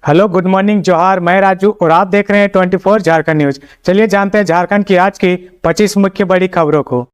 Hello, good morning, जोहार। मैं राजू और आप देख रहे हैं 24 झारखंड न्यूज। चलिए जानते हैं झारखंड की आज की 25 मुख्य बड़ी खबरों को।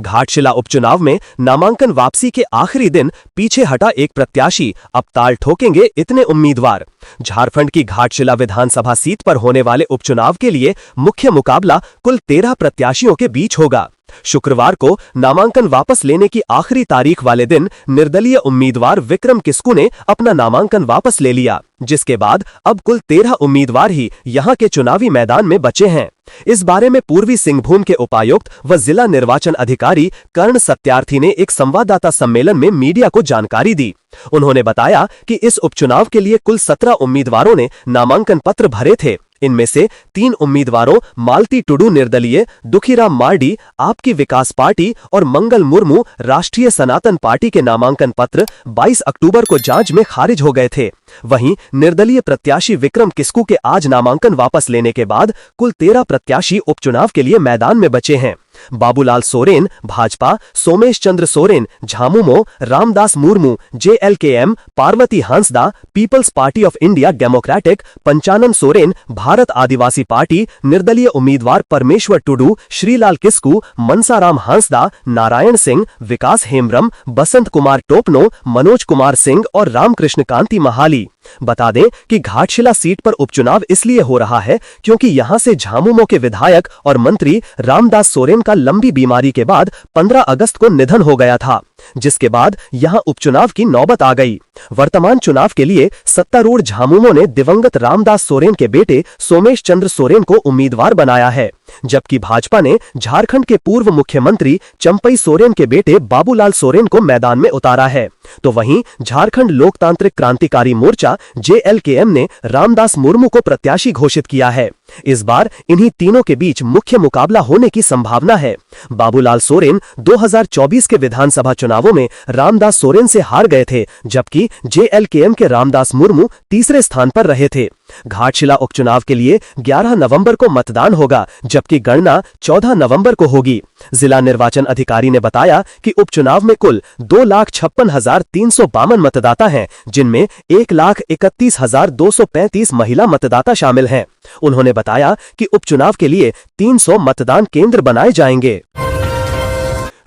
घाटशिला उपचुनाव में नामांकन वापसी के आखिरी दिन पीछे हटा एक प्रत्याशी, अब ताल ठोकेंगे इतने उम्मीदवार। झारखंड की घाटशिला विधानसभा सीट पर होने वाले उपचुनाव के लिए मुख्य मुकाबला कुल 13 प्रत्याशियों के बीच होगा। शुक्रवार को नामांकन वापस लेने की आखिरी तारीख वाले दिन निर्दलीय उम्मीदवार विक्रम किस्कू ने अपना नामांकन वापस ले लिया, जिसके बाद अब कुल 13 उम्मीदवार ही यहां के चुनावी मैदान में बचे हैं। इस बारे में पूर्वी सिंहभूम के उपायुक्त व जिला निर्वाचन अधिकारी कर्ण सत्यार्थी ने एक संवाददाता सम्मेलन में मीडिया को जानकारी दी। उन्होंने बताया कि इस उपचुनाव के लिए कुल 17 उम्मीदवारों ने नामांकन पत्र भरे थे। इनमें से 3 उम्मीदवारों मालती टुडू निर्दलीय, दुखीराम मार्डी आपकी विकास पार्टी और मंगल मुर्मू राष्ट्रीय सनातन पार्टी के नामांकन पत्र 22 अक्टूबर को जांच में खारिज हो गए थे। वहीं निर्दलीय प्रत्याशी विक्रम किस्कू के आज नामांकन वापस लेने के बाद कुल 13 प्रत्याशी उपचुनाव के लिए मैदान में बचे हैं। Babulal Soren Bhajpa, Somesh Chandra Soren Jhamumo, Ramdas Murmu JLKM, Parvati Hansda people's party of India democratic, Panchanan Soren Bharat Adivasi party, निर्दलीय उम्मीदवार परमेश्वर टुडू, श्रीलाल किस्कू, मनसाराम हंसदा, नारायण सिंह, विकास हेम्ब्रम, बसंत कुमार टोपनो, मनोज कुमार सिंह और रामकृष्ण कांति महाली। बता दें कि घाटशिला सीट पर उपचुनाव इसलिए हो रहा है क्योंकि यहां से झामुमो के विधायक और मंत्री रामदास सोरेन का लंबी बीमारी के बाद 15 अगस्त को निधन हो गया था, जिसके बाद यहां उपचुनाव की नौबत आ गई। वर्तमान चुनाव के लिए सत्तारूढ़ झामुमो ने दिवंगत रामदास सोरेन के बेटे सोमेश चंद्र सोरेन को उम्मीदवार बनाया है, जबकि भाजपा ने झारखंड के पूर्व मुख्यमंत्री चंपई सोरेन के बेटे बाबूलाल सोरेन को मैदान में उतारा है। तो वहीं झारखंड लोकतांत्रिक क्रांतिकारी मोर्चा JLKM ने रामदास मुर्मू को प्रत्याशी घोषित किया है। इस बार इन्हीं तीनों के बीच मुख्य मुकाबला होने की संभावना है। बाबूलाल सोरेन 2024 के विधानसभा चुनावों में रामदास सोरेन से हार गए थे, जबकि JLKM के रामदास मुर्मू तीसरे स्थान पर रहे थे। घाटशिला उपचुनाव के लिए 11 नवंबर को मतदान होगा, जबकि गणना 14 नवंबर को होगी। जिला निर्वाचन अधिकारी ने बताया कि उपचुनाव में कुल 2,56,352 मतदाता हैं, जिनमें 1,31,235 महिला मतदाता शामिल हैं। उन्होंने बताया कि उपचुनाव के लिए 300 मतदान केंद्र बनाए जाएंगे।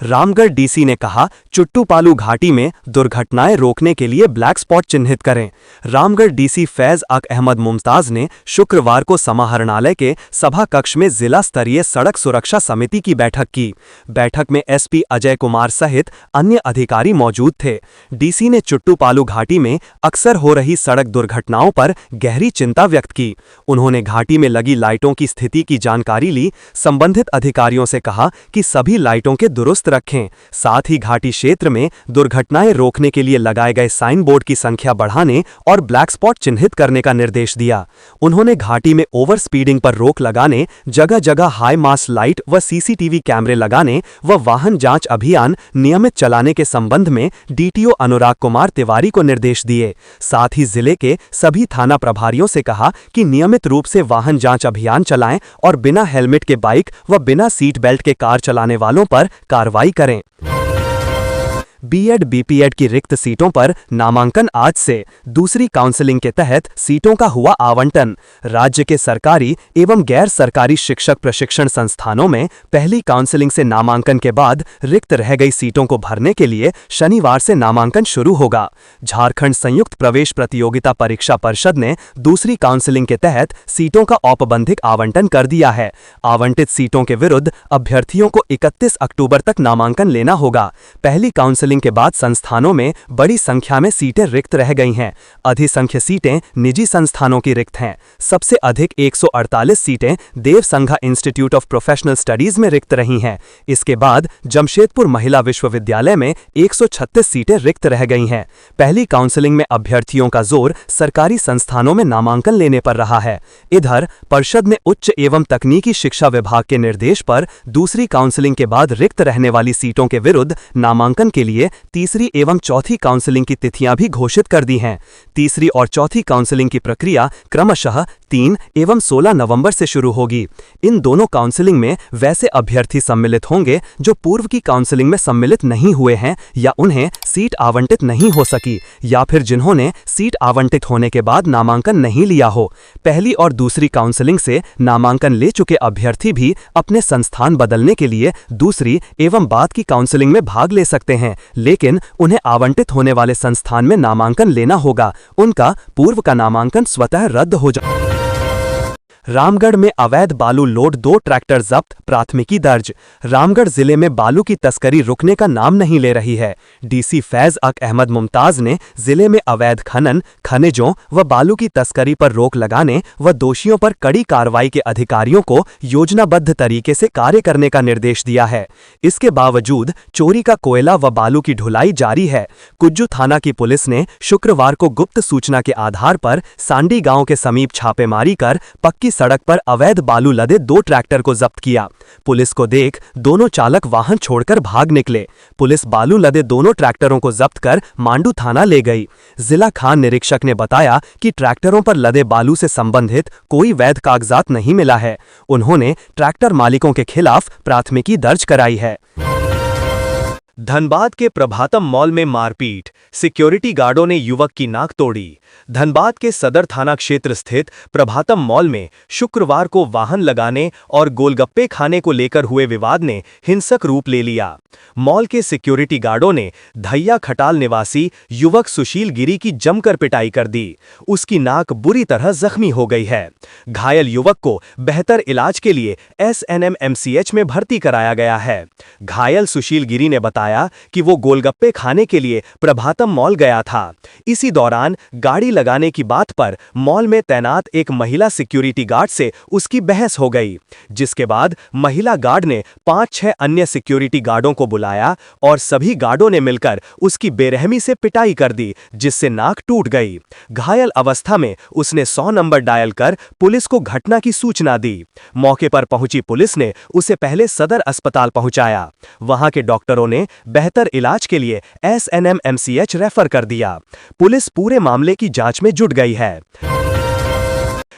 रामगढ़ DC ने कहा, चुट्टूपालू घाटी में दुर्घटनाएं रोकने के लिए ब्लैक स्पॉट चिन्हित करें। रामगढ़ DC फैज अक अहमद मुमताज ने शुक्रवार को समाहरणालय के सभा कक्ष में जिला स्तरीय सड़क सुरक्षा समिति की बैठक की। बैठक में SP अजय कुमार सहित अन्य अधिकारी मौजूद थे। DC ने चुट्टूपालू घाटी में अक्सर हो रही सड़क दुर्घटनाओं पर गहरी चिंता व्यक्त की। उन्होंने घाटी में लगी लाइटों की स्थिति की जानकारी ली। संबंधित अधिकारियों से कहा कि सभी लाइटों के दुरुस्त रखें, साथ ही घाटी क्षेत्र में दुर्घटनाएं रोकने के लिए लगाए गए साइन बोर्ड की संख्या बढ़ाने और ब्लैक स्पॉट चिन्हित करने का निर्देश दिया। उन्होंने घाटी में ओवर स्पीडिंग पर रोक लगाने, जगह जगह हाई मास लाइट व CCTV कैमरे लगाने व वाहन जांच अभियान नियमित चलाने के संबंध में DTO अनुराग कुमार तिवारी को निर्देश दिए। साथ ही जिले के सभी थाना प्रभारियों से कहा कि नियमित रूप से वाहन जांच अभियान चलाएं और बिना हेलमेट के बाइक व बिना सीट बेल्ट के कार चलाने वालों पर कार्रवाई करें। B.Ed B.Ped की रिक्त सीटों पर नामांकन आज से। दूसरी काउंसलिंग के तहत सीटों का हुआ आवंटन। राज्य के सरकारी एवं गैर सरकारी शिक्षक प्रशिक्षण संस्थानों में पहली काउंसलिंग से नामांकन के बाद रिक्त रह गई सीटों को भरने के लिए शनिवार से नामांकन शुरू होगा। झारखंड संयुक्त प्रवेश प्रतियोगिता परीक्षा परिषद ने दूसरी काउंसलिंग के तहत सीटों का औपबंधिक आवंटन कर दिया है। आवंटित सीटों के विरुद्ध अभ्यर्थियों को 31 अक्टूबर तक नामांकन लेना होगा। पहली काउंसलिंग के बाद संस्थानों में बड़ी संख्या में सीटें रिक्त रह गई हैं। अधिसंख्य सीटें निजी संस्थानों की रिक्त हैं। सबसे अधिक 148 सीटें देव संघा इंस्टीट्यूट ऑफ प्रोफेशनल स्टडीज में रिक्त रही हैं। इसके बाद जमशेदपुर महिला विश्वविद्यालय में 136 सीटें रिक्त रह गई हैं। पहली काउंसलिंग में अभ्यर्थियों का जोर सरकारी संस्थानों में नामांकन लेने पर रहा है। इधर परिषद ने उच्च एवं तकनीकी शिक्षा विभाग के निर्देश पर दूसरी काउंसलिंग के बाद रिक्त रहने वाली सीटों के विरुद्ध नामांकन के लिए लिए तीसरी एवं चौथी काउंसलिंग की तिथियां भी घोषित कर दी हैं। तीसरी और चौथी काउंसलिंग की प्रक्रिया क्रमशः 3 एवं 16 नवंबर से शुरू होगी। इन दोनों काउंसलिंग में वैसे अभ्यर्थी सम्मिलित होंगे जो पूर्व की काउंसलिंग में सम्मिलित नहीं हुए हैं या उन्हें सीट आवंटित नहीं हो सकी, या फिर जिन्होंने सीट आवंटित होने के बाद नामांकन नहीं लिया हो। पहली और दूसरी काउंसलिंग से नामांकन ले चुके अभ्यर्थी भी अपने संस्थान बदलने के लिए दूसरी एवं बाद की काउंसलिंग में भाग ले सकते हैं, लेकिन उन्हें आवंटित होने वाले संस्थान में नामांकन लेना होगा। उनका पूर्व का नामांकन स्वतः रद्द हो जाए। रामगढ़ में अवैध बालू लोड 2 ट्रैक्टर जब्त, प्राथमिकी दर्ज। रामगढ़ जिले में बालू की तस्करी रुकने का नाम नहीं ले रही है। डीसी फैज अक अहमद मुमताज ने जिले में अवैध खनन, खनिजों व बालू की तस्करी पर रोक लगाने व दोषियों पर कड़ी कार्रवाई के अधिकारियों को योजनाबद्ध तरीके से कार्य करने का निर्देश दिया है। इसके बावजूद चोरी का कोयला व बालू की ढुलाई जारी है। कुज्जू थाना की पुलिस ने शुक्रवार को गुप्त सूचना के आधार पर सांडी गांव के समीप छापेमारी कर पक्की सड़क पर अवैध बालू लदे 2 ट्रैक्टर को जब्त किया। पुलिस को देख दोनों चालक वाहन छोड़कर भाग निकले। पुलिस बालू लदे दोनों ट्रैक्टरों को जब्त कर मांडू थाना ले गई। जिला खान निरीक्षक ने बताया कि ट्रैक्टरों पर लदे बालू से संबंधित कोई वैध कागजात नहीं मिला है। उन्होंने ट्रैक्टर मालिकों के खिलाफ प्राथमिकी दर्ज कराई है। धनबाद के प्रभातम मॉल में मारपीट, सिक्योरिटी गार्डों ने युवक की नाक तोड़ी। धनबाद के सदर थाना क्षेत्र स्थित प्रभातम मॉल में शुक्रवार को वाहन लगाने और गोलगप्पे खाने को लेकर हुए विवाद ने हिंसक रूप ले लिया। मॉल के सिक्योरिटी गार्डों ने धैया खटाल निवासी युवक सुशील गिरी की जमकर पिटाई कर दी। उसकी नाक बुरी तरह जख्मी हो गई है। घायल युवक को बेहतर इलाज के लिए SNMMCH में भर्ती कराया गया है। घायल सुशील गिरी ने बताया कि वो गोलगप्पे खाने के लिए प्रभातम मॉल गया था। इसी दौरान गाड़ी लगाने की बात पर मॉल में तैनात एक महिला सिक्योरिटी गार्ड से उसकी बहस हो गई, जिसके बाद महिला गार्ड ने 5-6 अन्य सिक्योरिटी गार्डों को बुलाया और सभी गार्डों ने मिलकर उसकी बेरहमी से पिटाई कर दी, जिससे नाक टूट गई। घायल अवस्था में उसने 100 नंबर डायल कर पुलिस को घटना की सूचना दी। मौके पर पहुंची पुलिस ने उसे पहले सदर अस्पताल पहुंचाया। वहां के डॉक्टरों ने बेहतर इलाज के लिए SNMMCH रेफर कर दिया। पुलिस पूरे मामले की जांच में जुट गई है।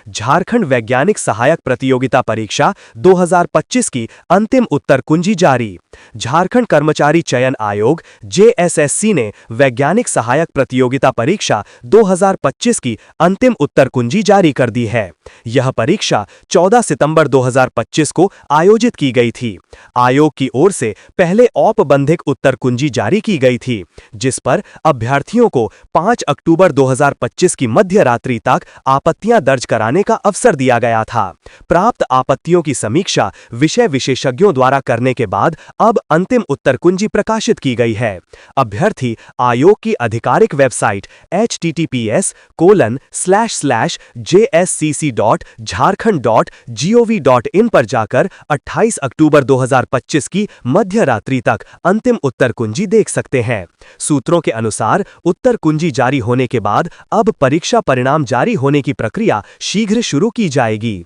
झारखंड वैज्ञानिक सहायक प्रतियोगिता परीक्षा 2025 की अंतिम उत्तर कुंजी जारी। झारखंड कर्मचारी चयन आयोग JSSC ने वैज्ञानिक सहायक प्रतियोगिता परीक्षा 2025 की अंतिम उत्तर कुंजी जारी कर दी है। यह परीक्षा 14 सितंबर 2025 को आयोजित की गई थी। आयोग की ओर से पहले औपबंधिक उत्तर कुंजी जारी की गई थी, जिस पर अभ्यर्थियों को 5 अक्टूबर 2025 की मध्य रात्रि तक आपत्तियां दर्ज कराने का अवसर दिया गया था। प्राप्त आपत्तियों की समीक्षा विषय विशेषज्ञों द्वारा करने के बाद अब अंतिम उत्तर कुंजी प्रकाशित की गई है। अभ्यर्थी आयोग की आधिकारिक वेबसाइट https://jscc.jharkhand.gov.in पर जाकर 28 अक्टूबर 2025 की मध्य रात्रि तक अंतिम उत्तर कुंजी देख सकते हैं। सूत्रों के अनुसार उत्तर कुंजी जारी होने के बाद अब परीक्षा परिणाम जारी होने की प्रक्रिया शीघ्र शुरू की जाएगी।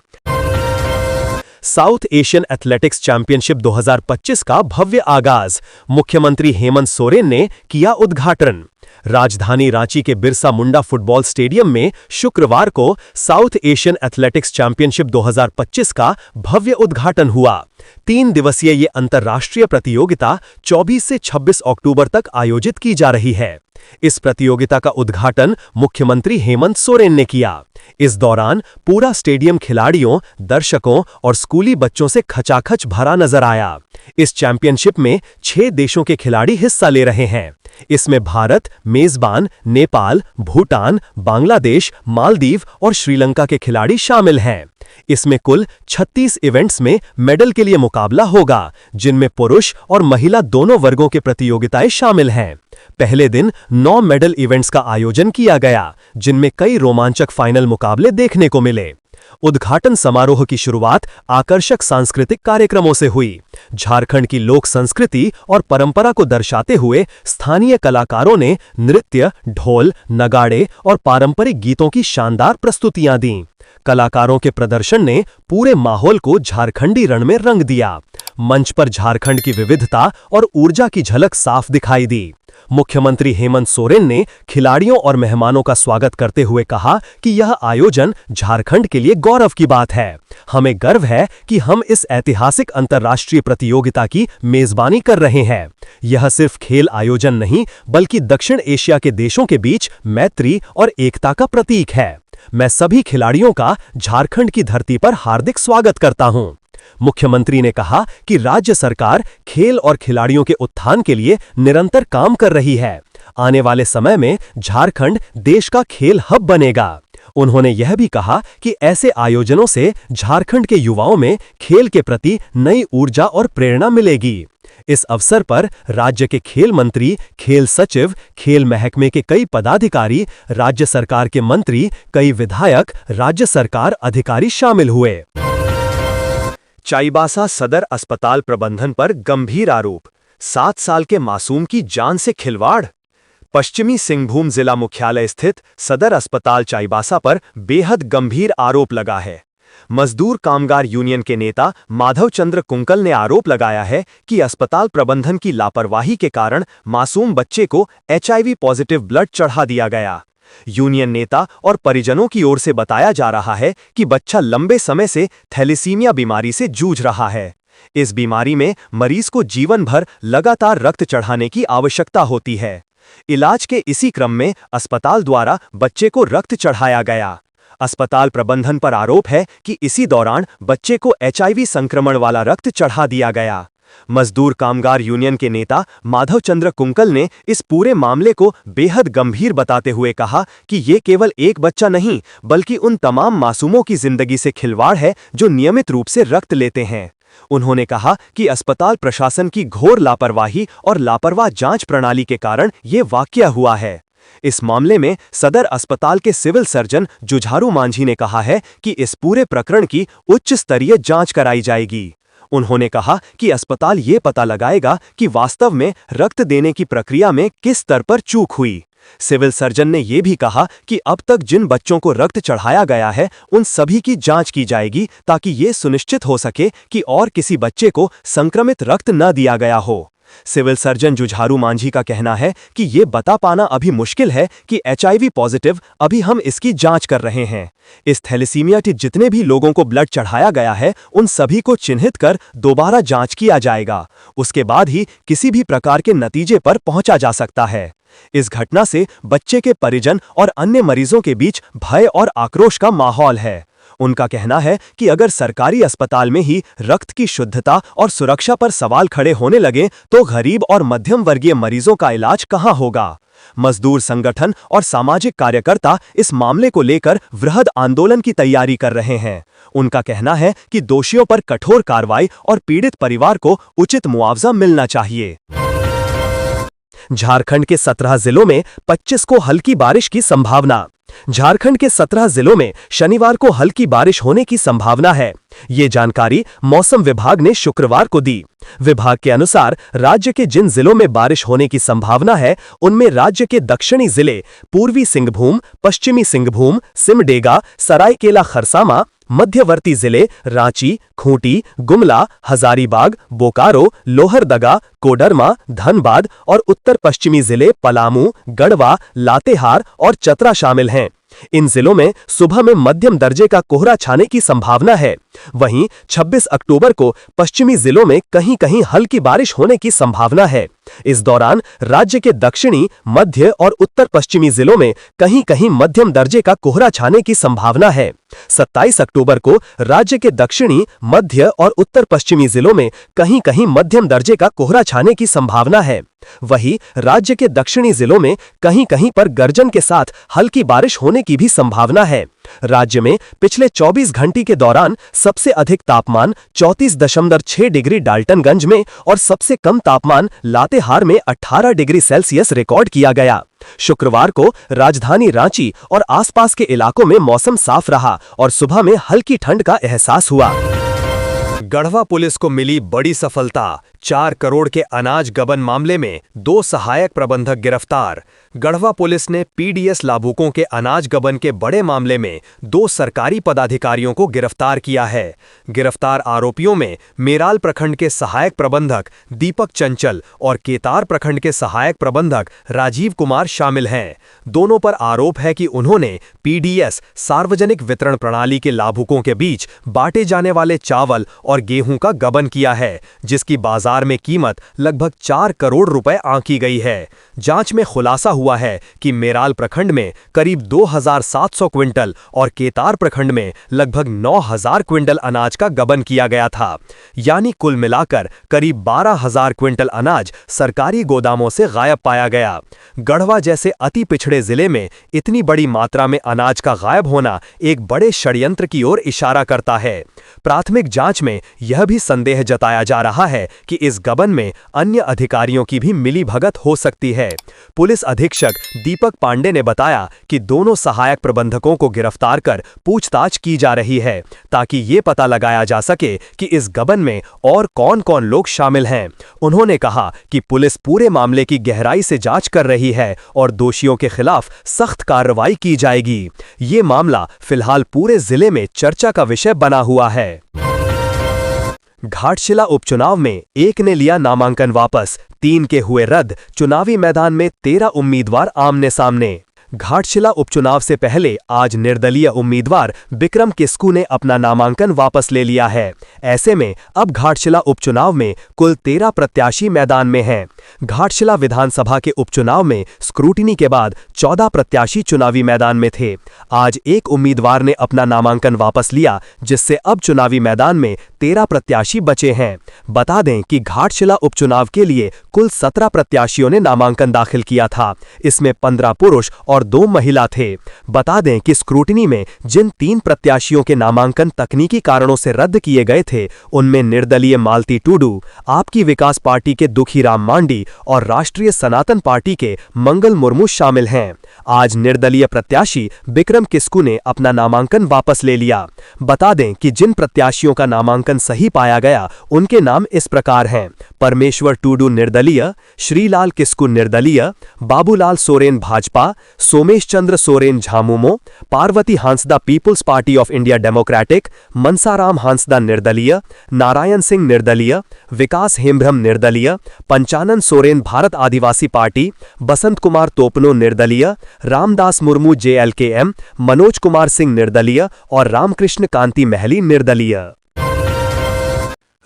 साउथ एशियन एथलेटिक्स चैंपियनशिप 2025 का भव्य आगाज, मुख्यमंत्री हेमंत सोरेन ने किया उद्घाटन। राजधानी रांची के बिरसा मुंडा फुटबॉल स्टेडियम में शुक्रवार को साउथ एशियन एथलेटिक्स चैंपियनशिप 2025 का भव्य उद्घाटन हुआ। 3 दिवसीय ये अंतर्राष्ट्रीय प्रतियोगिता 24 से 26 अक्टूबर तक आयोजित की जा रही है। इस प्रतियोगिता का उद्घाटन मुख्यमंत्री हेमंत सोरेन ने किया। इस दौरान पूरा स्टेडियम खिलाड़ियों, दर्शकों और स्कूली बच्चों से खचाखच भरा नजर आया। इस चैंपियनशिप में 6 देशों के खिलाड़ी हिस्सा ले रहे हैं। इसमें भारत, मेजबान, नेपाल, भूटान, बांग्लादेश, मालदीव और श्रीलंका के खिलाड़ी शामिल हैं। इसमें कुल 36 इवेंट्स में मेडल के लिए मुकाबला होगा, जिनमें पुरुष और महिला दोनों वर्गों के प्रतियोगिताएं शामिल हैं। पहले दिन 9 मेडल इवेंट्स का आयोजन किया गया, जिनमें कई रोमांचक फाइनल मुकाबले देखने को मिले। उद्घाटन समारोह की शुरुआत आकर्षक सांस्कृतिक कार्यक्रमों से हुई। झारखंड की लोक संस्कृति और परंपरा को दर्शाते हुए स्थानीय कलाकारों ने नृत्य, ढोल, नगाड़े और पारंपरिक गीतों की शानदार प्रस्तुतियां दीं। कलाकारों के प्रदर्शन ने पूरे माहौल को झारखंडी रण में रंग दिया। मंच पर झारखंड की विविधता और ऊर्जा की झलक साफ दिखाई दी। मुख्यमंत्री हेमंत सोरेन ने खिलाड़ियों और मेहमानों का स्वागत करते हुए कहा कि यह आयोजन झारखंड के लिए गौरव की बात है। हमें गर्व है कि हम इस ऐतिहासिक अंतर्राष्ट्रीय प्रतियोगिता की मेजबानी कर रहे हैं। यह सिर्फ खेल आयोजन नहीं, बल्कि दक्षिण एशिया के देशों के बीच मैत्री और एकता का प्रतीक है। मैं सभी खिलाड़ियों का झारखंड की धरती पर हार्दिक स्वागत करता हूं। मुख्यमंत्री ने कहा कि राज्य सरकार खेल और खिलाड़ियों के उत्थान के लिए निरंतर काम कर रही है। आने वाले समय में झारखंड देश का खेल हब बनेगा। उन्होंने यह भी कहा कि ऐसे आयोजनों से झारखंड के युवाओं में खेल के प्रति नई ऊर्जा और प्रेरणा मिलेगी। इस अवसर पर राज्य के खेल मंत्री, खेल सचिव, खेल महकमे के कई पदाधिकारी, राज्य सरकार के मंत्री, कई विधायक, राज्य सरकार अधिकारी शामिल हुए। चाईबासा सदर अस्पताल प्रबंधन पर गंभीर आरोप, 7 साल के मासूम की जान से खिलवाड़। पश्चिमी सिंहभूम जिला मुख्यालय स्थित सदर अस्पताल चाईबासा पर बेहद गंभीर आरोप लगा है। मजदूर कामगार यूनियन के नेता माधव चंद्र कुंकल ने आरोप लगाया है कि अस्पताल प्रबंधन की लापरवाही के कारण मासूम बच्चे को HIV पॉजिटिव ब्लड चढ़ा दिया गया। यूनियन नेता और परिजनों की ओर से बताया जा रहा है कि बच्चा लंबे समय से थैलेसीमिया बीमारी से जूझ रहा है। इस बीमारी में मरीज को जीवन भर लगातार रक्त चढ़ाने की आवश्यकता होती है। इलाज के इसी क्रम में अस्पताल द्वारा बच्चे को रक्त चढ़ाया गया। अस्पताल प्रबंधन पर आरोप है कि इसी दौरान बच्चे को HIV संक्रमण वाला रक्त चढ़ा दिया गया। मजदूर कामगार यूनियन के नेता माधव चंद्र कुंकल ने इस पूरे मामले को बेहद गंभीर बताते हुए कहा कि ये केवल एक बच्चा नहीं, बल्कि उन तमाम मासूमों की जिंदगी से खिलवाड़ है जो नियमित रूप से रक्त लेते हैं। उन्होंने कहा कि अस्पताल प्रशासन की घोर लापरवाही और लापरवाह जांच प्रणाली के कारण ये वाकया हुआ है। इस मामले में सदर अस्पताल के सिविल सर्जन जुझारू मांझी ने कहा है कि इस पूरे प्रकरण की उच्च स्तरीय जांच कराई जाएगी। उन्होंने कहा कि अस्पताल ये पता लगाएगा कि वास्तव में रक्त देने की प्रक्रिया में किस स्तर पर चूक हुई। सिविल सर्जन ने यह भी कहा कि अब तक जिन बच्चों को रक्त चढ़ाया गया है उन सभी की जांच की जाएगी ताकि ये सुनिश्चित हो सके कि और किसी बच्चे को संक्रमित रक्त न दिया गया हो। सिविल सर्जन जुझारू मांझी का कहना है कि ये बता पाना अभी मुश्किल है कि HIV पॉजिटिव, अभी हम इसकी जांच कर रहे हैं। इस थैलेसीमिया के जितने भी लोगों को ब्लड चढ़ाया गया है उन सभी को चिन्हित कर दोबारा जांच किया जाएगा। उसके बाद ही किसी भी प्रकार के नतीजे पर पहुंचा जा सकता है। इस घटना से बच्चे के परिजन और अन्य मरीजों के बीच भय और आक्रोश का माहौल है। उनका कहना है कि अगर सरकारी अस्पताल में ही रक्त की शुद्धता और सुरक्षा पर सवाल खड़े होने लगे तो गरीब और मध्यम वर्गीय मरीजों का इलाज कहां होगा। मजदूर संगठन और सामाजिक कार्यकर्ता इस मामले को लेकर वृहद आंदोलन की तैयारी कर रहे हैं। उनका कहना है कि दोषियों पर कठोर कार्रवाई और पीड़ित परिवार को उचित मुआवजा मिलना चाहिए। झारखंड के 17 जिलों में 25 को हल्की बारिश की संभावना। झारखंड के 17 जिलों में शनिवार को हल्की बारिश होने की संभावना है। ये जानकारी मौसम विभाग ने शुक्रवार को दी। विभाग के अनुसार राज्य के जिन जिलों में बारिश होने की संभावना है उनमें राज्य के दक्षिणी जिले पूर्वी सिंहभूम, पश्चिमी सिंहभूम, सिमडेगा, सरायकेला खरसावां, मध्यवर्ती जिले रांची, खूंटी, गुमला, हजारीबाग, बोकारो, लोहरदगा, कोडरमा, धनबाद और उत्तर पश्चिमी जिले पलामू, गढ़वा, लातेहार और चतरा शामिल हैं। इन जिलों में सुबह में मध्यम दर्जे का कोहरा छाने की संभावना है। वहीं 26 अक्टूबर को पश्चिमी जिलों में कहीं-कहीं हल्की बारिश होने की संभावना है। इस दौरान राज्य के दक्षिणी, मध्य और उत्तर पश्चिमी जिलों में कहीं-कहीं मध्यम दर्जे का कोहरा छाने की संभावना है। 27 अक्टूबर को राज्य के दक्षिणी, मध्य और उत्तर पश्चिमी जिलों में कहीं-कहीं मध्यम दर्जे का कोहरा छाने की संभावना है। वहीं राज्य के दक्षिणी जिलों में कहीं-कहीं पर गर्जन के साथ हल्की बारिश होने की भी संभावना है। राज्य में पिछले 24 घंटे के दौरान सबसे अधिक तापमान 34.6 डिग्री डाल्टनगंज में और सबसे कम तापमान लातेहार में 18 डिग्री सेल्सियस रिकॉर्ड किया गया। शुक्रवार को राजधानी रांची और आसपास के इलाकों में मौसम साफ रहा और सुबह में हल्की ठंड का एहसास हुआ। गढ़वा पुलिस को मिली बड़ी सफलता। 4 करोड़ के अनाज गबन मामले में 2 सहायक प्रबंधक गिरफ्तार। गढ़वा पुलिस ने पीडीएस लाभुकों के अनाज गबन के बड़े मामले में 2 सरकारी पदाधिकारियों को गिरफ्तार किया है। गिरफ्तार आरोपियों में मेराल प्रखंड के सहायक प्रबंधक दीपक चंचल और केतार प्रखंड के सहायक प्रबंधक राजीव कुमार शामिल हैं। दोनों पर आरोप है कि उन्होंने पीडीएस सार्वजनिक वितरण प्रणाली के लाभुकों के बीच बांटे जाने वाले चावल और गेहूं का गबन किया है, जिसकी बाजार में कीमत लगभग 4 करोड़ रुपए आंकी गई है। जांच में खुलासा हुआ है कि मेराल प्रखंड में करीब 2700 क्विंटल और केतार प्रखंड में लगभग 9000 क्विंटल अनाज का गबन किया गया था, यानी कुल मिलाकर करीब 12000 क्विंटल अनाज सरकारी गोदामों से गायब पाया गया। गढ़वा जैसे अति पिछड़े जिले में इतनी बड़ी मात्रा में अनाज का गायब होना एक बड़े षड्यंत्र की ओर इशारा करता है। प्राथमिक जांच में यह भी संदेह जताया जा रहा है कि इस गबन में अन्य अधिकारियों की भी मिलीभगत हो सकती है। पुलिस अधीक्षक दीपक पांडे ने बताया कि दोनों सहायक प्रबंधकों को गिरफ्तार कर पूछताछ की जा रही है, ताकि ये पता लगाया जा सके कि इस गबन में और कौन-कौन लोग शामिल हैं। उन्होंने कहा कि पुलिस पूरे मामले की गहराई से जांच कर रही है और दोषियों के खिलाफ सख्त कार्रवाई की जाएगी। ये मामला फिलहाल पूरे जिले में चर्चा का विषय बना हुआ है। घाटशिला उपचुनाव में 1 ने लिया नामांकन वापस, 3 के हुए रद्द। चुनावी मैदान में 13 उम्मीदवार आमने सामने। घाटशिला उपचुनाव से पहले आज निर्दलीय उम्मीदवार बिक्रम किस्कू ने अपना नामांकन वापस ले लिया है। ऐसे में अब घाटशिला उपचुनाव में कुल 13 प्रत्याशी मैदान में हैं। घाटशिला विधानसभा के उपचुनाव में स्क्रूटिनी के बाद 14 प्रत्याशी चुनावी मैदान में थे। आज एक उम्मीदवार ने अपना नामांकन वापस लिया, जिससे अब चुनावी मैदान में 13 प्रत्याशी बचे हैं। बता दें कि घाटशिला उपचुनाव के लिए कुल 17 प्रत्याशियों ने नामांकन दाखिल किया था। इसमें 15 पुरुष और 2 महिला थे। बता दें कि स्क्रूटिनी में जिन 3 प्रत्याशियों के नामांकन तकनीकी कारणों से रद्द किए गए थे, उनमें निर्दलीय मालती टूडू, आपकी विकास पार्टी के दुखीराम मांडी और राष्ट्रीय सनातन पार्टी के मंगल मुर्मू शामिल हैं। आज निर्दलीय प्रत्याशी बिक्रम किस्कू ने अपना नामांकन वापस ले लिया। बता दें कि जिन प्रत्याशियों का नामांकन सही पाया गया, उनके नाम इस प्रकार हैं: परमेश्वर टूडू निर्दलीय, श्रीलाल किस्कू निर्दलीय, Babulal Soren Bhajpa, Somesh Chandra Soren Jhamumo, Parvati Hansda people's party of India democratic, Mansaram Hansda निर्दलीय, नारायण सिंह निर्दलीय, विकास हेम्ब्रम निर्दलीय, पंचानन सोरेन भारत आदिवासी पार्टी, बसंत कुमार तोपनो निर्दलीय, रामदास मुर्मू JLKM, मनोज कुमार सिंह निर्दलीय और रामकृष्ण कांति महली निर्दलीय।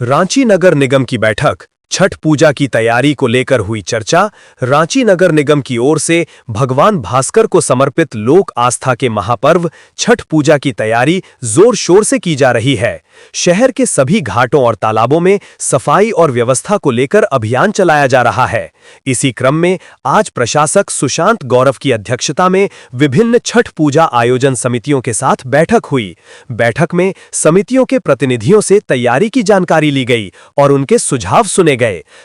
रांची नगर निगम की बैठक, छठ पूजा की तैयारी को लेकर हुई चर्चा। रांची नगर निगम की ओर से भगवान भास्कर को समर्पित लोक आस्था के महापर्व छठ पूजा की तैयारी जोर शोर से की जा रही है। शहर के सभी घाटों और तालाबों में सफाई और व्यवस्था को लेकर अभियान चलाया जा रहा है। इसी क्रम में आज प्रशासक सुशांत गौरव की अध्यक्षता में विभिन्न छठ पूजा आयोजन समितियों के साथ बैठक हुई। बैठक में समितियों के प्रतिनिधियों से तैयारी की जानकारी ली गई और उनके सुझाव सुने गए।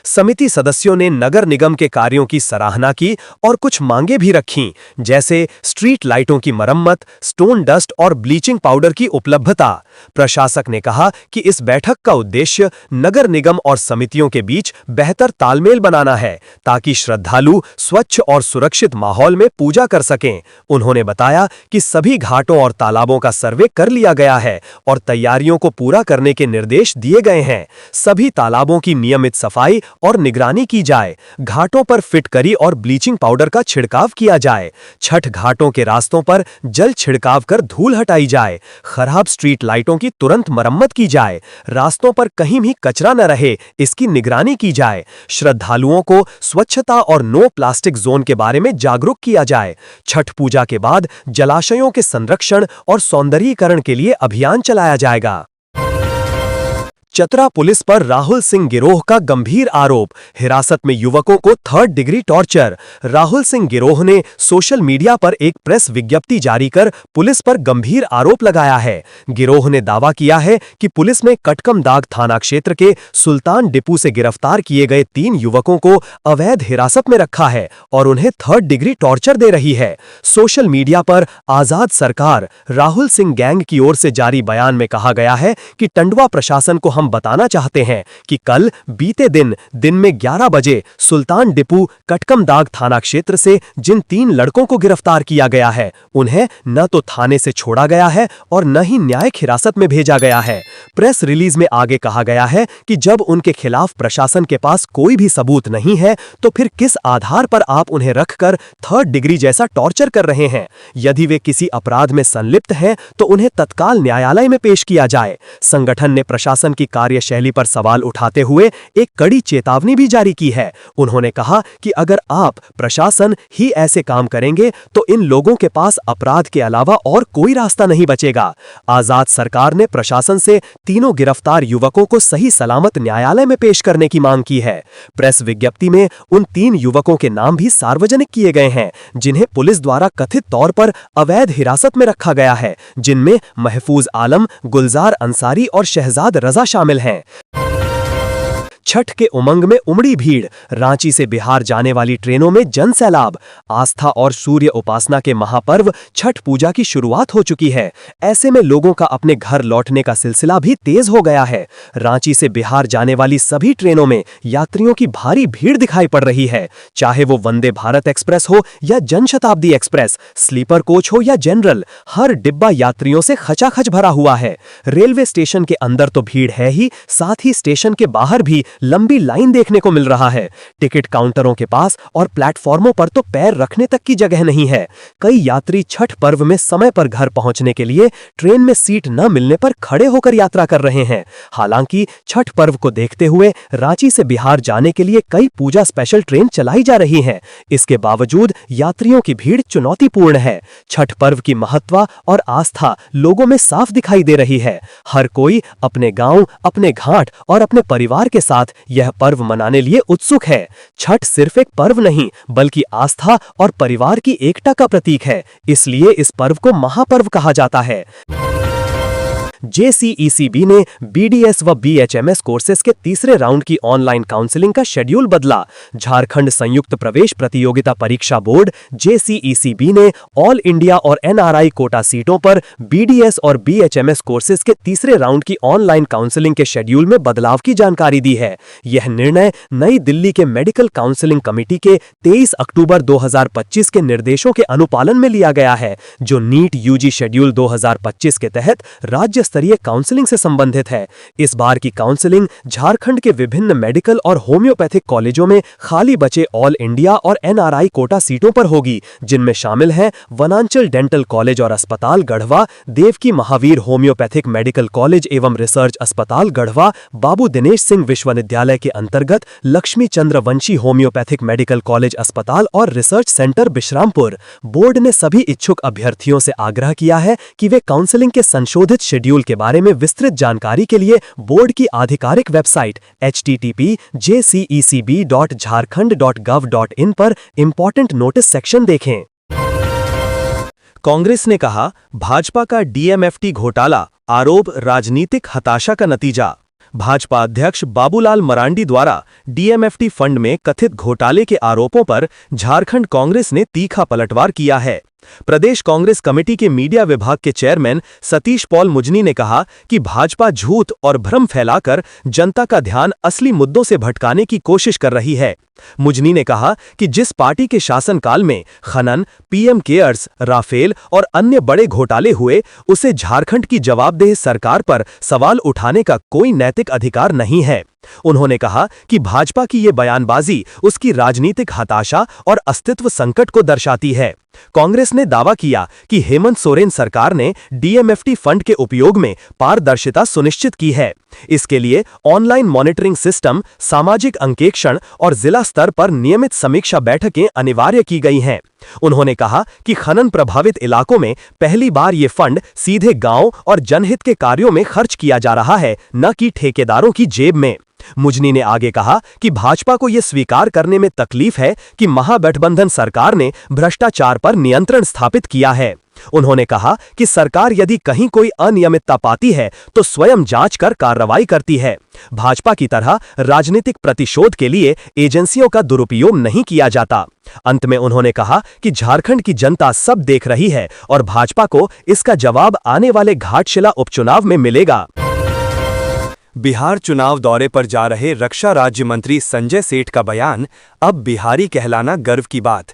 समिति सदस्यों ने नगर निगम के कार्यों की सराहना की और कुछ मांगे भी रखीं, जैसे स्ट्रीट लाइटों की मरम्मत, स्टोन डस्ट और ब्लीचिंग पाउडर की उपलब्धता। प्रशासक ने कहा कि इस बैठक का उद्देश्य नगर निगम और समितियों के बीच बेहतर तालमेल बनाना है, ताकि श्रद्धालु स्वच्छ और सुरक्षित माहौल में पूजा कर सकें। उन्होंने बताया कि सभी घाटों और तालाबों का सर्वे कर लिया गया है और तैयारियों को पूरा करने के निर्देश दिए गए हैं। सभी तालाबों की नियमित सफाई और निगरानी की जाए। घाटों पर फिटकरी और ब्लीचिंग पाउडर का छिड़काव किया जाए। छठ घाटों के रास्तों पर जल छिड़काव कर धूल हटाई जाए। खराब स्ट्रीट लाइटों की तुरंत मरम्मत की जाए। रास्तों पर कहीं भी कचरा न रहे, इसकी निगरानी की जाए। श्रद्धालुओं को स्वच्छता और नो प्लास्टिक जोन के बारे में जागरूक किया जाए। छठ पूजा के बाद जलाशयों के संरक्षण और सौंदर्यीकरण के लिए अभियान चलाया जाएगा। चतरा पुलिस पर राहुल सिंह गिरोह का गंभीर आरोप, हिरासत में युवकों को 3rd degree torture. Rahul Singh गिरोह ने सोशल मीडिया पर एक प्रेस विज्ञप्ति जारी कर पुलिस पर गंभीर आरोप लगाया है। गिरोह ने दावा किया है कि पुलिस ने कटकमदाग थाना क्षेत्र के सुल्तान डिपू से गिरफ्तार किए गए 3 युवकों को अवैध हिरासत में रखा है और उन्हें 3rd डिग्री टॉर्चर दे रही है। सोशल मीडिया पर आजाद सरकार राहुल सिंह गैंग की ओर से जारी बयान में कहा गया है कि टंडवा प्रशासन को हम बताना चाहते हैं कि कल बीते दिन में 11 बजे सुल्तान डिपू कटकमदाग थाना क्षेत्र से जिन 3 लड़कों को गिरफ्तार किया गया है, उन्हें न तो थाने से छोड़ा गया है और न ही न्यायिक हिरासत में भेजा गया है। प्रेस रिलीज में आगे कहा गया है कि जब उनके खिलाफ प्रशासन के पास कोई भी सबूत नहीं है, तो फिर किस आधार पर आप उन्हें रखकर 3rd डिग्री जैसा टॉर्चर कर रहे हैं। यदि वे किसी अपराध में संलिप्त हैं, तो उन्हें तत्काल न्यायालय में पेश किया जाए। संगठन ने प्रशासन की कार्यशैली पर सवाल उठाते हुए एक कड़ी चेतावनी भी जारी की है। उन्होंने कहा कि अगर आप प्रशासन ही ऐसे काम करेंगे तो इन लोगों के पास अपराध के अलावा और कोई रास्ता नहीं बचेगा। आजाद सरकार ने प्रशासन से तीनों गिरफ्तार युवकों को सही सलामत न्यायालय में पेश करने की मांग की है। प्रेस विज्ञप्ति में उन 3 युवकों के नाम भी सार्वजनिक किए गए हैं, जिन्हें पुलिस द्वारा कथित तौर पर अवैध हिरासत में रखा गया है, जिनमें महफूज आलम, गुलजार अंसारी और शहजाद रजा शामिल हैं। छठ के उमंग में उमड़ी भीड़, रांची से बिहार जाने वाली ट्रेनों में जनसैलाब। आस्था और सूर्य उपासना के महापर्व छठ पूजा की शुरुआत हो चुकी है। ऐसे में लोगों का अपने घर लौटने का सिलसिला भी तेज हो गया है। रांची से बिहार जाने वाली सभी ट्रेनों में यात्रियों की भारी भीड़ दिखाई पड़ रही है। चाहे वो वंदे भारत एक्सप्रेस हो या जनशताब्दी एक्सप्रेस, स्लीपर कोच हो या जनरल, हर डिब्बा यात्रियों से खचाखच भरा हुआ है। रेलवे स्टेशन के अंदर तो भीड़ है ही, साथ ही स्टेशन के बाहर भी लंबी लाइन देखने को मिल रहा है। टिकट काउंटरों के पास और प्लेटफॉर्मों पर तो पैर रखने तक की जगह नहीं है। कई यात्री छठ पर्व में समय पर घर पहुंचने के लिए ट्रेन में सीट न मिलने पर खड़े होकर यात्रा कर रहे हैं। हालांकि छठ पर्व को देखते हुए रांची से बिहार जाने के लिए कई पूजा स्पेशल ट्रेन चलाई जा रही हैं। इसके बावजूद यात्रियों की भीड़ चुनौतीपूर्ण है। छठ पर्व की महत्व और आस्था लोगों में साफ दिखाई दे रही है। हर कोई अपने गांव, अपने घाट और अपने परिवार के साथ यह पर्व मनाने लिए उत्सुक है। छठ सिर्फ एक पर्व नहीं, बल्कि आस्था और परिवार की एकता का प्रतीक है। इसलिए इस पर्व को महापर्व कहा जाता है। JCECB ने BDS व BHMS कोर्सेज के तीसरे राउंड की ऑनलाइन काउंसलिंग का शेड्यूल बदला। झारखंड संयुक्त प्रवेश प्रतियोगिता परीक्षा बोर्ड JCECB ने ऑल इंडिया और NRI कोटा सीटों पर BDS और BHMS कोर्सेज के तीसरे राउंड की ऑनलाइन काउंसलिंग के शेड्यूल में बदलाव की जानकारी दी है। यह निर्णय नई दिल्ली के मेडिकल काउंसलिंग कमेटी के 23 अक्टूबर 2025 के निर्देशों के अनुपालन में लिया गया है, जो नीट UG शेड्यूल 2025 के तहत राज्य स्तरीय काउंसलिंग से संबंधित है। इस बार की काउंसलिंग झारखंड के विभिन्न मेडिकल और होम्योपैथिक कॉलेजों में खाली बचे ऑल इंडिया और NRI कोटा सीटों पर होगी, जिनमें शामिल हैं वनांचल डेंटल कॉलेज और अस्पताल Garhwa, Devki Mahavir homeopathic medical college एवं रिसर्च अस्पताल गढ़वा, बाबू दिनेश सिंह विश्वविद्यालय के अंतर्गत Lakshmi Chandra Vanshi homeopathic medical college अस्पताल और रिसर्च सेंटर बिश्रामपुर। बोर्ड ने सभी इच्छुक अभ्यर्थियों से आग्रह किया है कि वे काउंसलिंग के संशोधित शेड्यूल के बारे में विस्तृत जानकारी के लिए बोर्ड की आधिकारिक वेबसाइट http://jcecb.jharkhand.gov.in पर इंपॉर्टेंट नोटिस सेक्शन देखें। कांग्रेस ने कहा, भाजपा का DMFT घोटाला आरोप राजनीतिक हताशा का नतीजा। भाजपा अध्यक्ष बाबूलाल मरांडी द्वारा DMFT फंड में कथित घोटाले के आरोपों पर झारखंड कांग्रेस ने तीखा पलटवार किया है। प्रदेश कांग्रेस कमेटी के मीडिया विभाग के चेयरमैन सतीश पॉल मुजनी ने कहा कि भाजपा झूठ और भ्रम फैलाकर जनता का ध्यान असली मुद्दों से भटकाने की कोशिश कर रही है। मुजनी ने कहा कि जिस पार्टी के शासनकाल में खनन, PM केयर्स, राफेल और अन्य बड़े घोटाले हुए, उसे झारखंड की जवाबदेह सरकार पर सवाल उठाने का कोई नैतिक अधिकार नहीं है। उन्होंने कहा कि भाजपा की ये बयानबाजी उसकी राजनीतिक हताशा और अस्तित्व संकट को दर्शाती है। कांग्रेस ने दावा किया कि हेमंत सोरेन सरकार ने DMFT फंड के उपयोग में पारदर्शिता सुनिश्चित की है। इसके लिए ऑनलाइन मॉनिटरिंग सिस्टम, सामाजिक अंकेक्षण और जिला स्तर पर नियमित समीक्षा बैठकें अनिवार्य की गई हैं। उन्होंने कहा कि खनन प्रभावित इलाकों में पहली बार ये फंड सीधे गांव और जनहित के कार्यों में खर्च किया जा रहा है, न कि ठेकेदारों की जेब में। मुजनी ने आगे कहा कि भाजपा को यह स्वीकार करने में तकलीफ है कि महागठबंधन सरकार ने भ्रष्टाचार पर नियंत्रण स्थापित किया है। उन्होंने कहा कि सरकार यदि कहीं कोई अनियमितता पाती है तो स्वयं जांच कर कार्रवाई करती है। भाजपा की तरह राजनीतिक प्रतिशोध के लिए एजेंसियों का दुरुपयोग नहीं किया जाता। अंत में उन्होंने कहा कि झारखंड की जनता सब देख रही है और भाजपा को इसका जवाब आने वाले घाटशिला उपचुनाव में मिलेगा। बिहार चुनाव दौरे पर जा रहे रक्षा राज्य मंत्री संजय सेठ का बयान, अब बिहारी कहलाना गर्व की बात।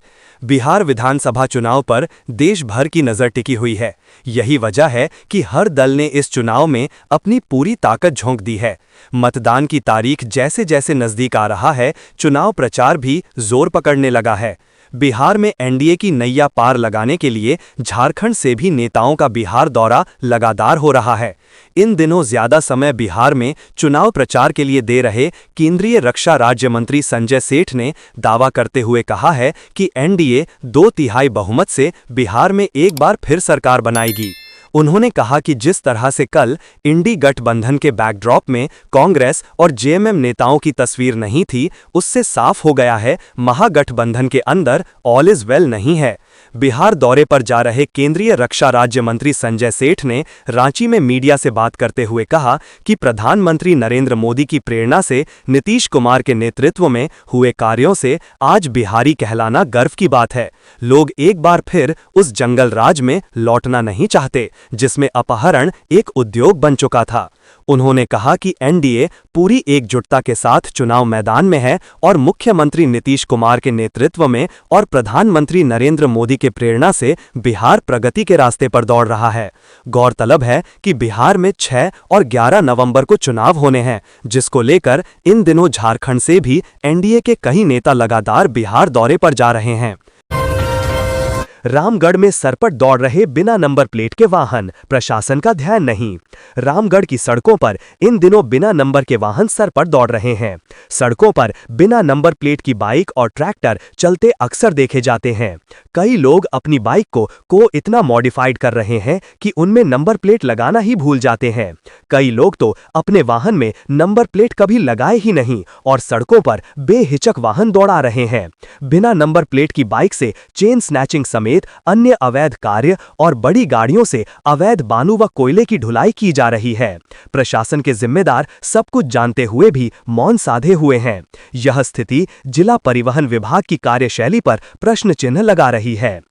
बिहार विधानसभा चुनाव पर देश भर की नजर टिकी हुई है। यही वजह है कि हर दल ने इस चुनाव में अपनी पूरी ताकत झोंक दी है। मतदान की तारीख जैसे जैसे नजदीक आ रहा है, चुनाव प्रचार भी जोर पकड़ने लगा है। बिहार में एनडीए की नैया पार लगाने के लिए झारखंड से भी नेताओं का बिहार दौरा लगातार हो रहा है। इन दिनों ज्यादा समय बिहार में चुनाव प्रचार के लिए दे रहे केंद्रीय रक्षा राज्य मंत्री संजय सेठ ने दावा करते हुए कहा है कि एनडीए 2/3 बहुमत से बिहार में एक बार फिर सरकार बनाएगी। उन्होंने कहा कि जिस तरह से कल इंडी गठबंधन के बैकड्रॉप में कांग्रेस और जेएमएम नेताओं की तस्वीर नहीं थी, उससे साफ हो गया है महागठबंधन के अंदर ऑल इज वेल नहीं है। बिहार दौरे पर जा रहे केंद्रीय रक्षा राज्य मंत्री संजय सेठ ने रांची में मीडिया से बात करते हुए कहा कि प्रधानमंत्री नरेंद्र मोदी की प्रेरणा से नीतीश कुमार के नेतृत्व में हुए कार्यों से आज बिहारी कहलाना गर्व की बात है। लोग एक बार फिर उस जंगल राज में लौटना नहीं चाहते जिसमें अपहरण एक उद्योग बन चुका था। उन्होंने कहा कि एनडीए पूरी एकजुटता के साथ चुनाव मैदान में है और मुख्यमंत्री नीतीश कुमार के नेतृत्व में और प्रधानमंत्री नरेंद्र मोदी के प्रेरणा से बिहार प्रगति के रास्ते पर दौड़ रहा है। गौरतलब है कि बिहार में 6 और 11 नवंबर को चुनाव होने हैं, जिसको लेकर इन दिनों झारखंड से भी एनडीए के कई नेता लगातार बिहार दौरे पर जा रहे हैं। रामगढ़ में सरपट दौड़ रहे बिना नंबर प्लेट के वाहन, प्रशासन का ध्यान नहीं। रामगढ़ की सड़कों पर इन दिनों बिना नंबर के वाहन सरपट दौड़ रहे हैं। सड़कों पर बिना नंबर प्लेट की बाइक और ट्रैक्टर चलते अक्सर देखे जाते हैं। कई लोग अपनी बाइक को इतना मॉडिफाइड कर रहे हैं कि उनमें नंबर प्लेट लगाना ही भूल जाते हैं। कई लोग तो अपने वाहन में नंबर प्लेट कभी लगाए ही नहीं और सड़कों पर बेहिचक वाहन दौड़ा रहे हैं। बिना नंबर प्लेट की बाइक से चेन स्नैचिंग समेत अन्य अवैध कार्य और बड़ी गाड़ियों से अवैध बालू व कोयले की ढुलाई की जा रही है। प्रशासन के जिम्मेदार सब कुछ जानते हुए भी मौन साधे हुए हैं। यह स्थिति जिला परिवहन विभाग की कार्यशैली पर प्रश्न चिन्ह लगा रही है।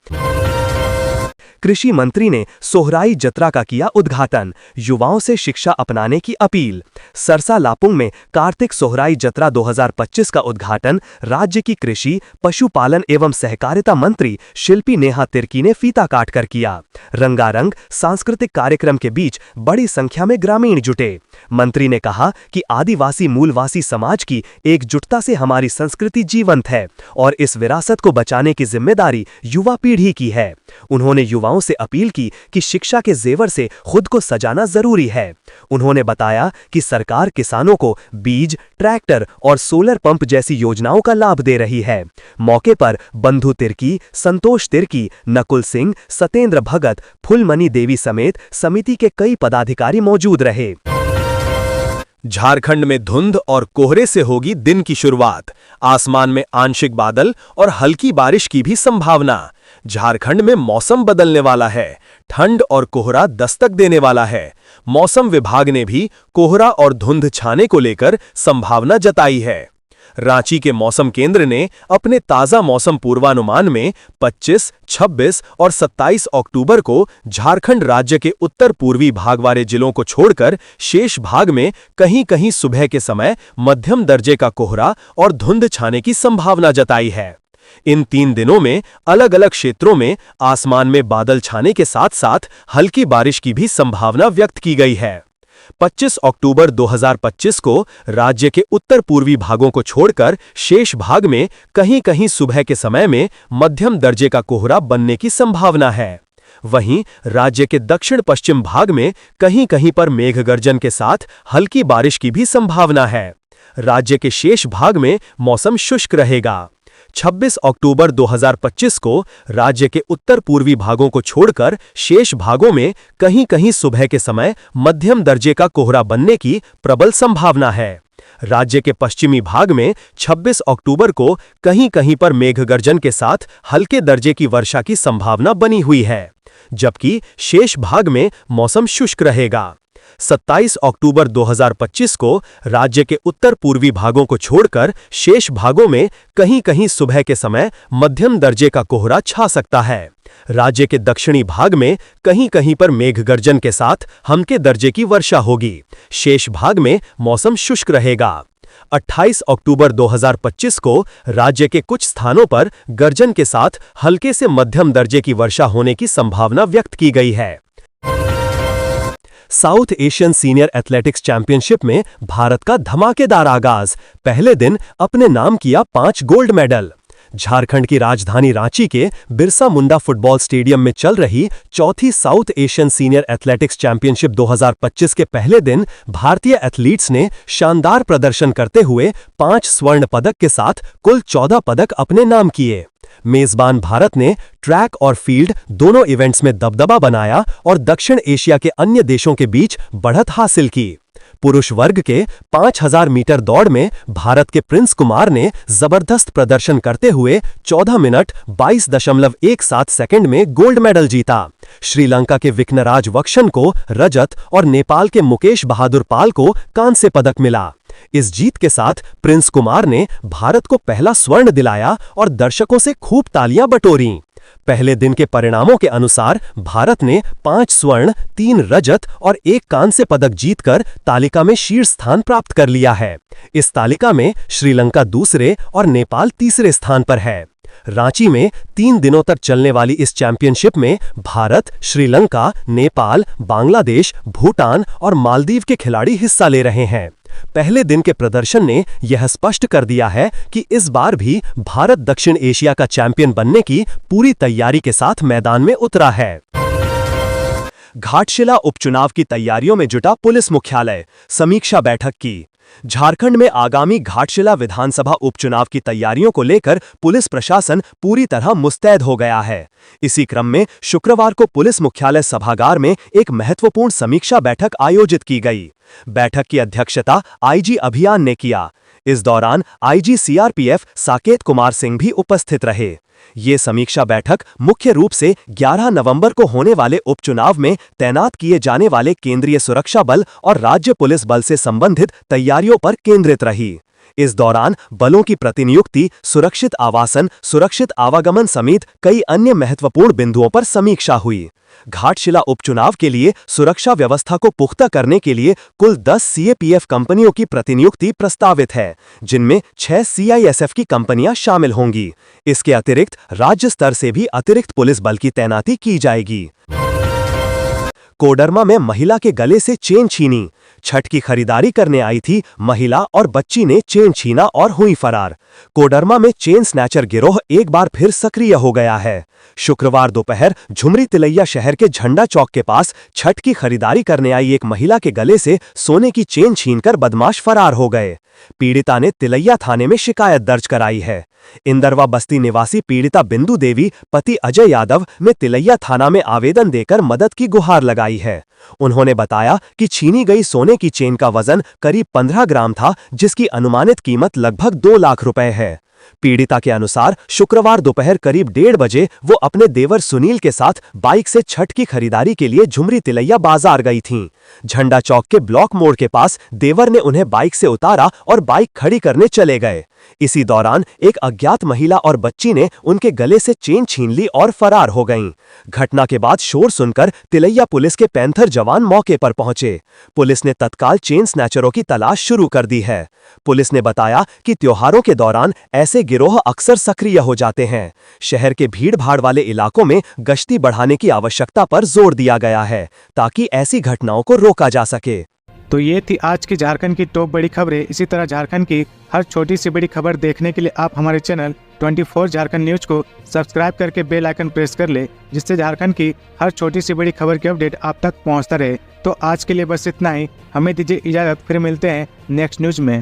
कृषि मंत्री ने सोहराई जत्रा का किया उद्घाटन, युवाओं से शिक्षा अपनाने की अपील। सरसा लापुंग में कार्तिक सोहराई जत्रा 2025 का उद्घाटन राज्य की कृषि, पशुपालन एवं सहकारिता मंत्री शिल्पी नेहा तिर्की ने फीता काटकर किया। रंगारंग सांस्कृतिक कार्यक्रम के बीच बड़ी संख्या में ग्रामीण जुटे। मंत्री ने कहा कि आदिवासी मूलवासी समाज की एकजुटता से हमारी संस्कृति जीवंत है और इस विरासत को बचाने की जिम्मेदारी युवा पीढ़ी की है। उन्होंने युवाओं से अपील की कि शिक्षा के जेवर से खुद को सजाना जरूरी है। उन्होंने बताया कि सरकार किसानों को बीज, ट्रैक्टर और सोलर पंप जैसी योजनाओं का लाभ दे रही है। मौके पर बंधु तिर्की, संतोष तिर्की, नकुल सिंह, सतेंद्र भगत, फुलमणि देवी समेत समिति के कई पदाधिकारी मौजूद रहे। झारखंड में धुंध और कोहरे से होगी दिन की शुरुआत। आसमान में आंशिक बादल और हल्की बारिश की भी संभावना। झारखंड में मौसम बदलने वाला है। ठंड और कोहरा दस्तक देने वाला है। मौसम विभाग ने भी कोहरा और धुंध छाने को लेकर संभावना जताई है। रांची के मौसम केंद्र ने अपने ताजा मौसम पूर्वानुमान में 25, 26 और 27 अक्टूबर को झारखंड राज्य के उत्तर पूर्वी भाग वाले जिलों को छोड़कर शेष भाग में कहीं-कहीं सुबह के समय मध्यम दर्जे का कोहरा और धुंध छाने की संभावना जताई है। इन 3 दिनों में अलग-अलग क्षेत्रों में आसमान में बादल छाने के साथ-साथ हल्की बारिश की भी संभावना व्यक्त की गई है। 25 अक्टूबर 2025 को राज्य के उत्तर पूर्वी भागों को छोड़कर शेष भाग में कहीं-कहीं सुबह के समय में मध्यम दर्जे का कोहरा बनने की संभावना है। वहीं राज्य के दक्षिण पश्चिम भाग में कहीं-कहीं पर मेघ गर्जन के साथ हल्की बारिश की भी संभावना है। राज्य के शेष भाग में मौसम शुष्क रहेगा। 26 अक्टूबर 2025 को राज्य के उत्तर पूर्वी भागों को छोड़कर शेष भागों में कहीं-कहीं सुबह के समय मध्यम दर्जे का कोहरा बनने की प्रबल संभावना है। राज्य के पश्चिमी भाग में 26 अक्टूबर को कहीं-कहीं पर मेघ गर्जन के साथ हल्के दर्जे की वर्षा की संभावना बनी हुई है, जबकि शेष भाग में मौसम शुष्क रहेगा। 27 अक्टूबर 2025 को राज्य के उत्तर पूर्वी भागों को छोड़कर शेष भागों में कहीं-कहीं सुबह के समय मध्यम दर्जे का कोहरा छा सकता है। राज्य के दक्षिणी भाग में कहीं-कहीं पर मेघगर्जन के साथ हल्के दर्जे की वर्षा होगी। शेष भाग में मौसम शुष्क रहेगा। 28 अक्टूबर 2025 को राज्य के कुछ स्थानों पर गर्जन के साथ हल्के से मध्यम दर्जे की वर्षा होने की संभावना व्यक्त की गई है। South Asian senior athletics championship में भारत का धमाकेदार आगाज, पहले दिन अपने नाम किया 5 गोल्ड मेडल। झारखंड की राजधानी रांची के बिरसा मुंडा फुटबॉल स्टेडियम में चल रही चौथी south Asian senior athletics championship 2025 के पहले दिन भारतीय एथलीट्स ने शानदार प्रदर्शन करते हुए 5 स्वर्ण पदक के साथ कुल 14 पदक अपने नाम किए। मेजबान भारत ने ट्रैक और फील्ड दोनों इवेंट्स में दबदबा बनाया और दक्षिण एशिया के अन्य देशों के बीच बढ़त हासिल की। पुरुष वर्ग के 5000 मीटर दौड़ में भारत के प्रिंस कुमार ने जबरदस्त प्रदर्शन करते हुए 14 मिनट 22.17 सेकंड में गोल्ड मेडल जीता। श्रीलंका के विघ्नराज वक्शन को रजत और नेपाल के मुकेश बहादुर पाल को कांस्य पदक मिला। इस जीत के साथ प्रिंस कुमार ने भारत को पहला स्वर्ण दिलाया और दर्शकों से खूब तालियां बटोरीं। पहले दिन के परिणामों के अनुसार भारत ने 5 स्वर्ण, 3 रजत और 1 कांस्य पदक जीतकर तालिका में शीर्ष स्थान प्राप्त कर लिया है। इस तालिका में श्रीलंका दूसरे और नेपाल तीसरे स्थान पर है। रांची में 3 दिनों तक चलने वाली इस चैंपियनशिप में भारत, श्रीलंका, नेपाल, बांग्लादेश, भूटान और मालदीव के खिलाड़ी हिस्सा ले रहे हैं। पहले दिन के प्रदर्शन ने यह स्पष्ट कर दिया है कि इस बार भी भारत दक्षिण एशिया का चैंपियन बनने की पूरी तैयारी के साथ मैदान में उतरा है। घाटशिला उपचुनाव की तैयारियों में जुटा पुलिस मुख्यालय, समीक्षा बैठक की। झारखंड में आगामी घाटशिला विधानसभा उपचुनाव की तैयारियों को लेकर पुलिस प्रशासन पूरी तरह मुस्तैद हो गया है। इसी क्रम में शुक्रवार को पुलिस मुख्यालय सभागार में एक महत्वपूर्ण समीक्षा बैठक आयोजित की गई। बैठक की अध्यक्षता आईजी अभियान ने किया। इस दौरान आईजी सीआरपीएफ साकेत कुमार सिंह भी उपस्थित रहे। ये समीक्षा बैठक मुख्य रूप से 11 नवंबर को होने वाले उपचुनाव में तैनात किए जाने वाले केंद्रीय सुरक्षा बल और राज्य पुलिस बल से संबंधित तैयारियों पर केंद्रित रही। इस दौरान बलों की प्रतिनियुक्ति, सुरक्षित आवासन, सुरक्षित आवागमन समेत कई अन्य महत्वपूर्ण बिंदुओं पर समीक्षा हुई। घाटशिला उपचुनाव के लिए सुरक्षा व्यवस्था को पुख्ता करने के लिए कुल 10 सीएपीएफ कंपनियों की प्रतिनियुक्ति प्रस्तावित है, जिनमें 6 सीआईएसएफ की कंपनियां शामिल होंगी। इसके अतिरिक्त राज्य स्तर से भी अतिरिक्त पुलिस बल की तैनाती की जाएगी। कोडरमा में महिला के गले से चेन छीनी। छठ की खरीदारी करने आई थी महिला और बच्ची ने चेन छीना और हुई फरार। कोडरमा में चेन स्नैचर गिरोह एक बार फिर सक्रिय हो गया है। शुक्रवार दोपहर झुमरी तिलैया शहर के झंडा चौक के पास छठ की खरीदारी करने आई एक महिला के गले से सोने की चेन छीनकर बदमाश फरार हो गए। पीड़िता ने तिलैया थाने में शिकायत दर्ज कराई है। इंदरवा बस्ती निवासी पीड़िता बिंदु देवी पति अजय यादव ने तिलैया थाना में आवेदन देकर मदद की गुहार लगाई है। उन्होंने बताया कि छीनी गई सोने की चेन का वजन करीब 15 ग्राम था, जिसकी अनुमानित कीमत लगभग 2 लाख रुपए है। पीड़िता के अनुसार शुक्रवार दोपहर करीब 1:30 बजे वो अपने देवर सुनील के साथ बाइक से छठ की खरीदारी के लिए झुमरी तिलैया बाजार गई थीं। झंडा चौक के ब्लॉक मोड़ के पास देवर ने उन्हें बाइक से उतारा और बाइक खड़ी करने चले गए। इसी दौरान एक अज्ञात महिला और बच्ची ने उनके गले से चेन छीन ली और फरार हो गईं। घटना के बाद शोर सुनकर तिलैया पुलिस के पैंथर जवान मौके पर पहुंचे। पुलिस ने तत्काल चेन स्नैचरों की तलाश शुरू कर दी है। पुलिस ने बताया कि त्योहारों के दौरान ऐसे गिरोह अक्सर सक्रिय हो जाते हैं। शहर के भीड़-भाड़ वाले इलाकों में गश्ती बढ़ाने की आवश्यकता पर जोर दिया गया है, ताकि ऐसी घटनाओं को रोका जा सके। तो ये थी आज की झारखंड की टॉप बड़ी खबरें। इसी तरह झारखंड की हर छोटी सी बड़ी खबर देखने के लिए आप हमारे चैनल 24 झारखंड न्यूज को सब्सक्राइब करके बेल आइकन प्रेस कर ले, जिससे झारखंड की हर छोटी सी बड़ी खबर की अपडेट आप तक पहुंचता रहे। तो आज के लिए बस इतना ही। हमें दीजिए इजाजत, फिर मिलते हैं नेक्स्ट न्यूज में।